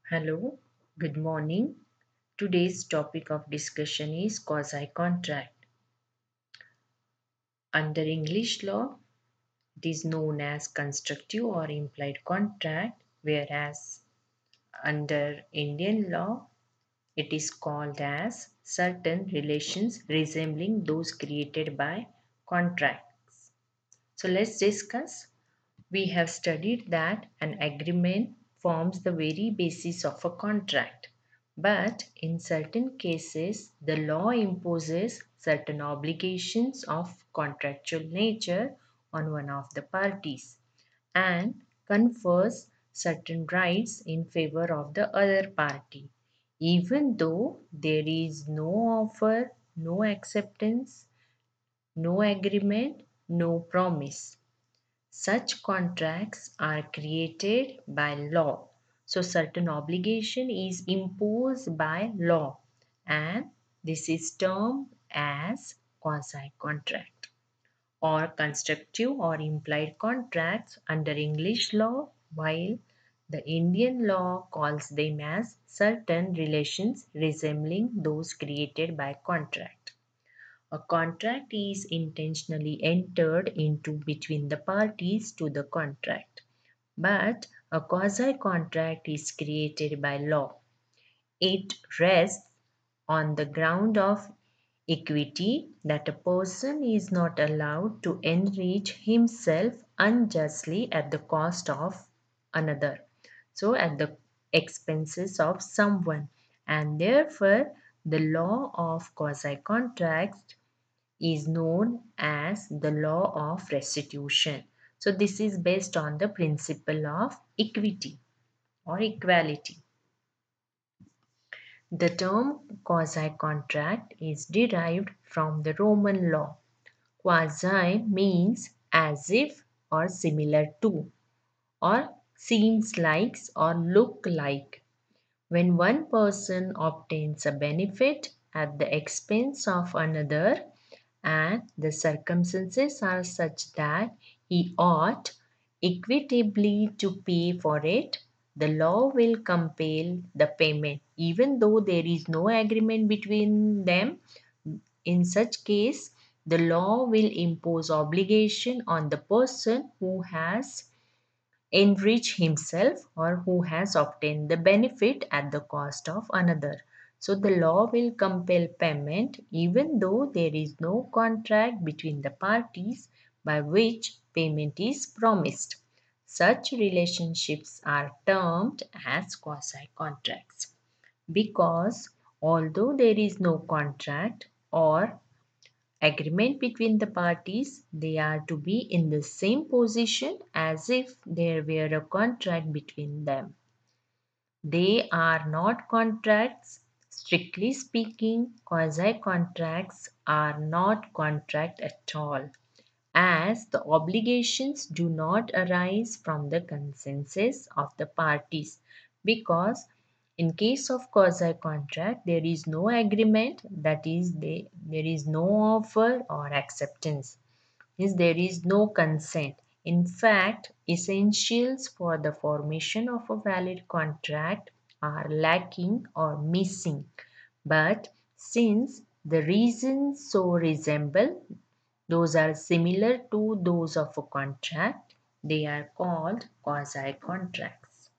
Hello, good morning. Today's topic of discussion is quasi contract. Under English law, it is known as constructive or implied contract, whereas under Indian law, it is called as certain relations resembling those created by contracts. So let's discuss. We have studied that an agreement forms the very basis of a contract. But in certain cases, the law imposes certain obligations of contractual nature on one of the parties and confers certain rights in favor of the other party, even though there is no offer, no acceptance, no agreement, no promise. Such contracts are created by law. So certain obligation is imposed by law and this is termed as quasi contract or constructive or implied contracts under English law, while the Indian law calls them as certain relations resembling those created by contract. A contract is intentionally entered into between the parties to the contract, but a quasi contract is created by law. It rests on the ground of equity that a person is not allowed to enrich himself unjustly at the cost of another, so at the expenses of someone, and therefore the law of quasi contracts is known as the law of restitution. So, this is based on the principle of equity or equality. The term quasi contract is derived from the Roman law. Quasi means as if or similar to, or seems like or look like. When one person obtains a benefit at the expense of another, and the circumstances are such that he ought equitably to pay for it, the law will compel the payment, even though there is no agreement between them. In such case, the law will impose obligation on the person who has enrich himself or who has obtained the benefit at the cost of another. So the law will compel payment even though there is no contract between the parties by which payment is promised. Such relationships are termed as quasi contracts because although there is no contract or agreement between the parties, they are to be in the same position as if there were a contract between them. They are not contracts. Strictly speaking, quasi contracts are not contract at all, as the obligations do not arise from the consensus of the parties, because in case of quasi contract there is no agreement, that is there is no offer or acceptance, is there is no consent. In fact, essentials for the formation of a valid contract are lacking or missing. But since the reasons so resemble, those are similar to those of a contract, they are called quasi contracts.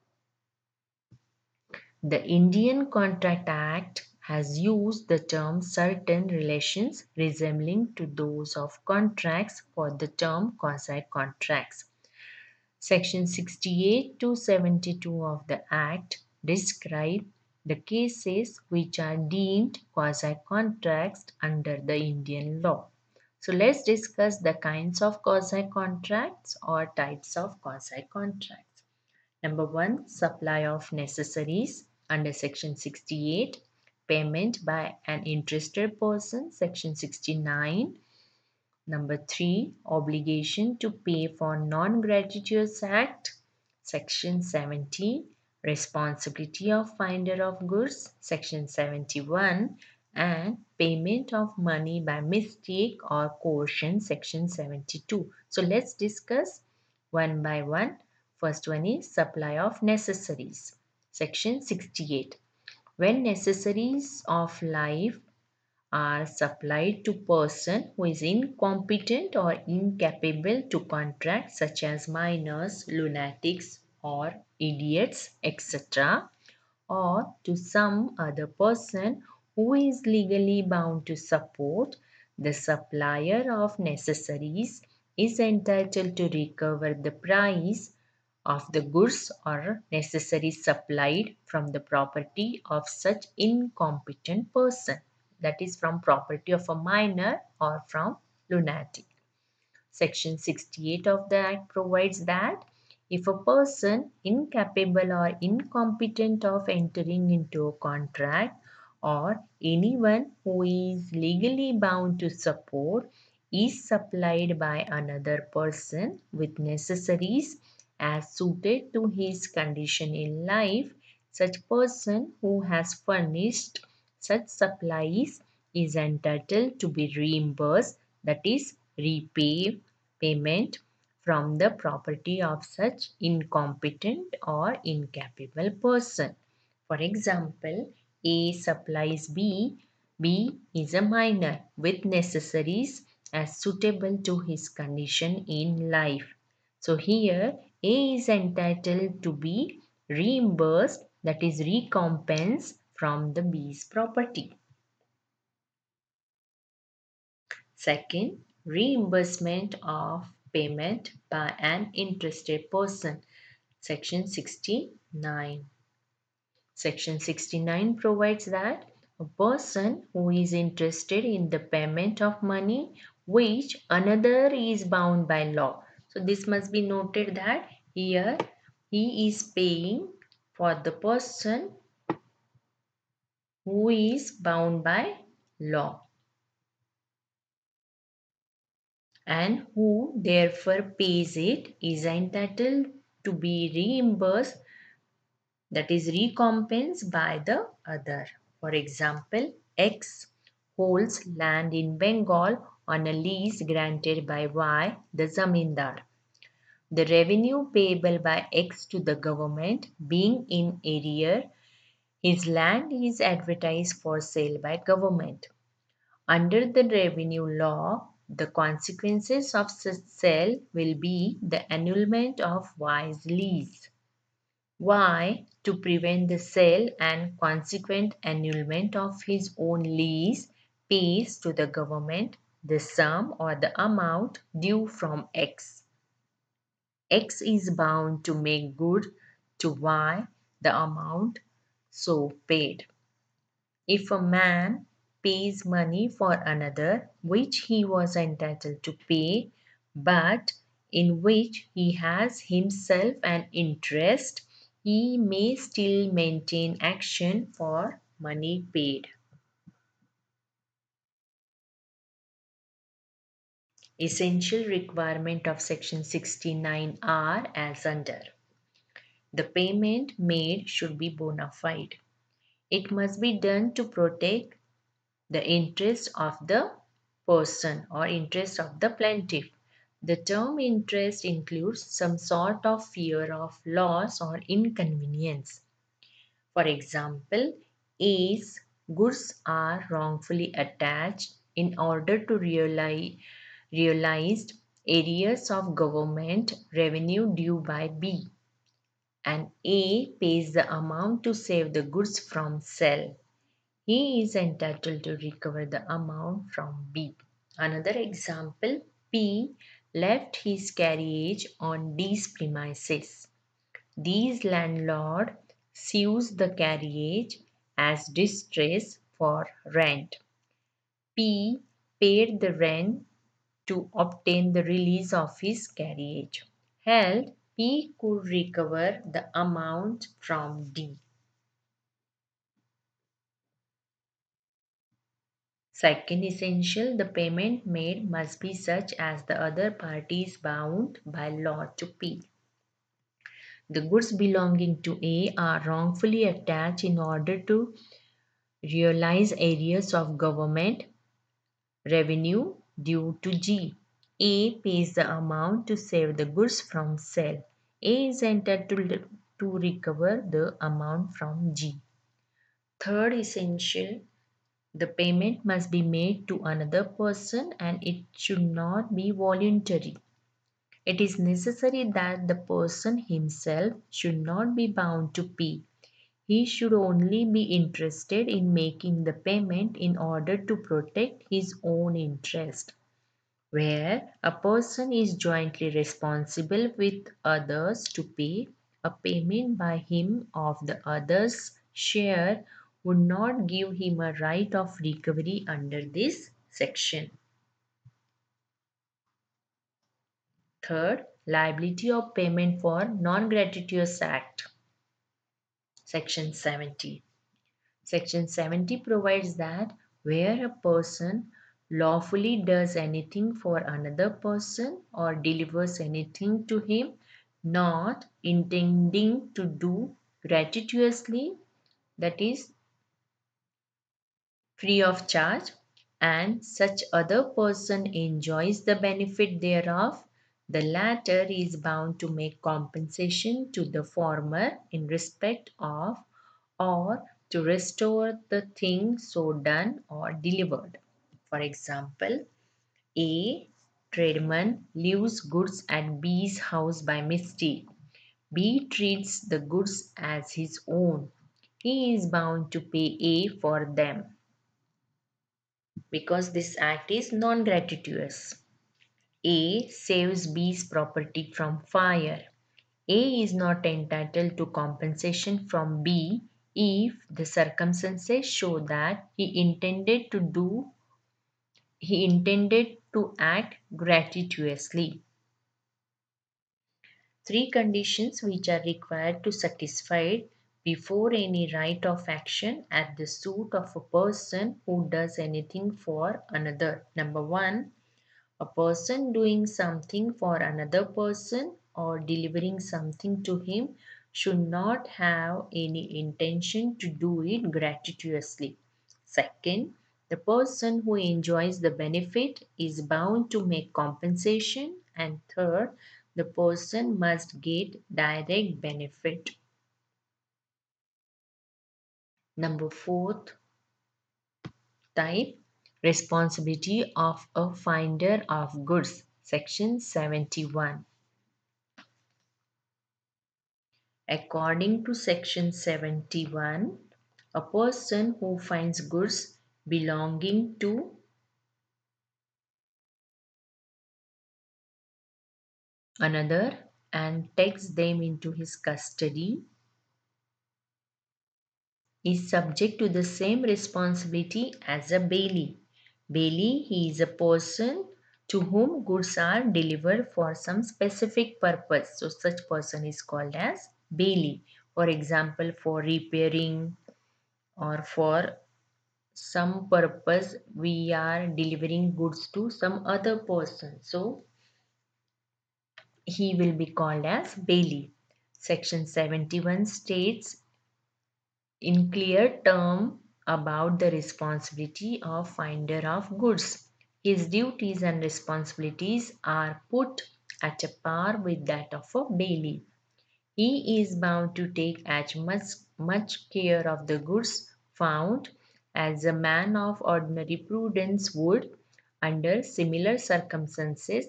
The Indian Contract Act has used the term certain relations resembling to those of contracts for the term quasi contracts. Section 68 to 72 of the Act describe the cases which are deemed quasi contracts under the Indian law. So let's discuss the kinds of quasi contracts or types of quasi contracts. Number one, supply of necessaries under Section 68, payment by an interested person, Section 69. Number three, obligation to pay for non-gratuitous act, Section 70, responsibility of finder of goods, Section 71, and payment of money by mistake or coercion, Section 72. So let's discuss one by one. First one is supply of necessaries. Section 68. When necessaries of life are supplied to person who is incompetent or incapable to contract, such as minors, lunatics or idiots, etc., or to some other person who is legally bound to support, the supplier of necessaries is entitled to recover the price of the goods or necessaries supplied from the property of such incompetent person, that is from property of a minor or from lunatic. Section 68 of the Act provides that if a person incapable or incompetent of entering into a contract, or anyone who is legally bound to support is supplied by another person with necessaries as suited to his condition in life, such person who has furnished such supplies is entitled to be reimbursed, that is repay payment from the property of such incompetent or incapable person. For example, A supplies B. B is a minor with necessaries as suitable to his condition in life. So here A is entitled to be reimbursed, that is recompense from the B's property. Second, reimbursement of payment by an interested person. Section 69. Section 69 provides that a person who is interested in the payment of money which another is bound by law. So this must be noted that here he is paying for the person who is bound by law, and who therefore pays it is entitled to be reimbursed, that is recompensed by the other. For example, X holds land in Bengal on a lease granted by Y, the zamindar. The revenue payable by X to the government being in arrear, his land is advertised for sale by government. Under the revenue law, the consequences of such sale will be the annulment of Y's lease. Y, to prevent the sale and consequent annulment of his own lease, pays to the government the sum or the amount due from X. X is bound to make good to Y the amount so paid. If a man pays money for another which he was entitled to pay, but in which he has himself an interest, he may still maintain action for money paid. Essential requirement of section 69 are as under. The payment made should be bona fide. It must be done to protect the interest of the person or interest of the plaintiff. The term interest includes some sort of fear of loss or inconvenience. For example, A's goods are wrongfully attached in order to realized areas of government revenue due by B, and A pays the amount to save the goods from sale. He is entitled to recover the amount from B. Another example, P left his carriage on D's premises. D's landlord sues the carriage as distress for rent. P paid the rent to obtain the release of his carriage. Held, P could recover the amount from D. Second essential, the payment made must be such as the other party is bound by law to pay. The goods belonging to A are wrongfully attached in order to realize areas of government revenue due to G. A pays the amount to save the goods from sale. A is entitled to recover the amount from G. Third essential, the payment must be made to another person and it should not be voluntary. It is necessary that the person himself should not be bound to pay. He should only be interested in making the payment in order to protect his own interest. Where a person is jointly responsible with others to pay, a payment by him of the other's share would not give him a right of recovery under this section. Third, liability of payment for non-gratuitous act. Section 70. Section 70 provides that where a person lawfully does anything for another person or delivers anything to him, not intending to do gratuitously, that is free of charge, and such other person enjoys the benefit thereof, the latter is bound to make compensation to the former in respect of or to restore the thing so done or delivered. For example, A. Tradesman leaves goods at B's house by mistake. B treats the goods as his own. He is bound to pay A for them because this act is non gratuitous. A saves B's property from fire. A is not entitled to compensation from B if the circumstances show that he intended to act gratuitously. Three conditions which are required to satisfy before any right of action at the suit of a person who does anything for another. Number one, a person doing something for another person or delivering something to him should not have any intention to do it gratuitously. Second, the person who enjoys the benefit is bound to make compensation. And third, the person must get direct benefit. Number fourth type, responsibility of a finder of goods. Section 71. According to Section 71, a person who finds goods belonging to another and takes them into his custody is subject to the same responsibility as a bailee. Bailee, he is a person to whom goods are delivered for some specific purpose. So such person is called as bailee. For example, for repairing or for some purpose we are delivering goods to some other person. So he will be called as bailee. Section 71 states in clear term about the responsibility of finder of goods. His duties and responsibilities are put at a par with that of a bailee. He is bound to take as much care of the goods found as a man of ordinary prudence would, under similar circumstances,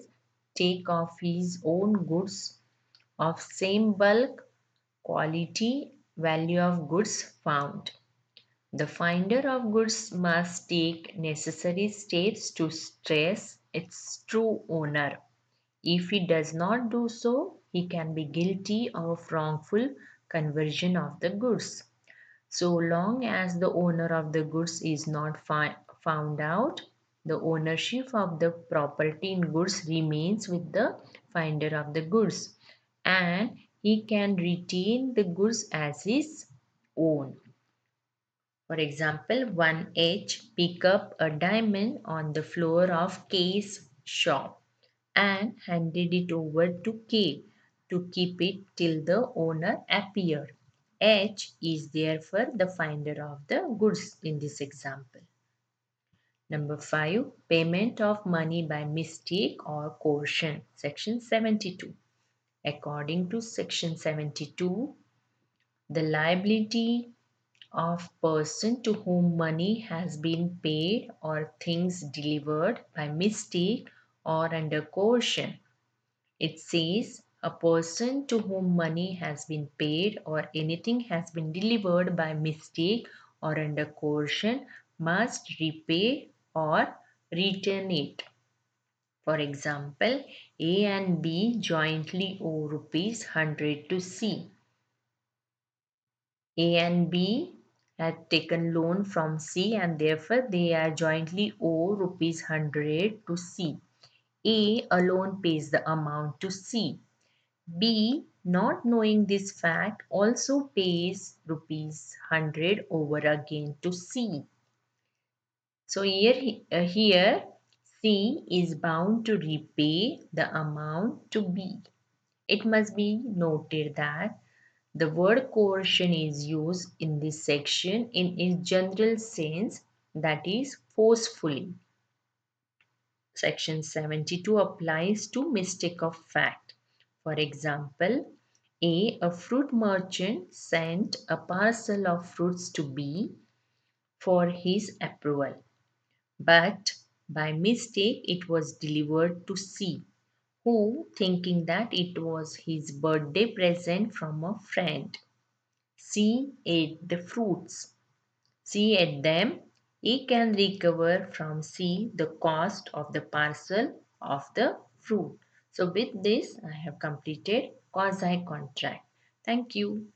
take of his own goods of same bulk, quality, value of goods found. The finder of goods must take necessary steps to stress its true owner. If he does not do so, he can be guilty of wrongful conversion of the goods. So long as the owner of the goods is not found out, the ownership of the property in goods remains with the finder of the goods and he can retain the goods as his own. For example, 1H pick up a diamond on the floor of K's shop and handed it over to K to keep it till the owner appeared. H is therefore the finder of the goods in this example. Number 5. Payment of money by mistake or coercion. Section 72. According to Section 72, The liability of person to whom money has been paid or things delivered by mistake or under coercion. It says a person to whom money has been paid or anything has been delivered by mistake or under coercion must repay or return it. For example, A and B jointly owe rupees 100 to C. A and B had taken loan from C and therefore they are jointly owe rupees 100 to C. A alone pays the amount to C. B, not knowing this fact, also pays rupees 100 over again to C. So here C is bound to repay the amount to B. It must be noted that the word coercion is used in this section in its general sense, that is forcefully. Section 72 applies to mistake of fact. For example, a fruit merchant sent a parcel of fruits to B for his approval, but by mistake it was delivered to C, who, thinking that it was his birthday present from a friend, C ate the fruits. C ate them. E can recover from C the cost of the parcel of the fruit. So with this, I have completed quasi contract. Thank you.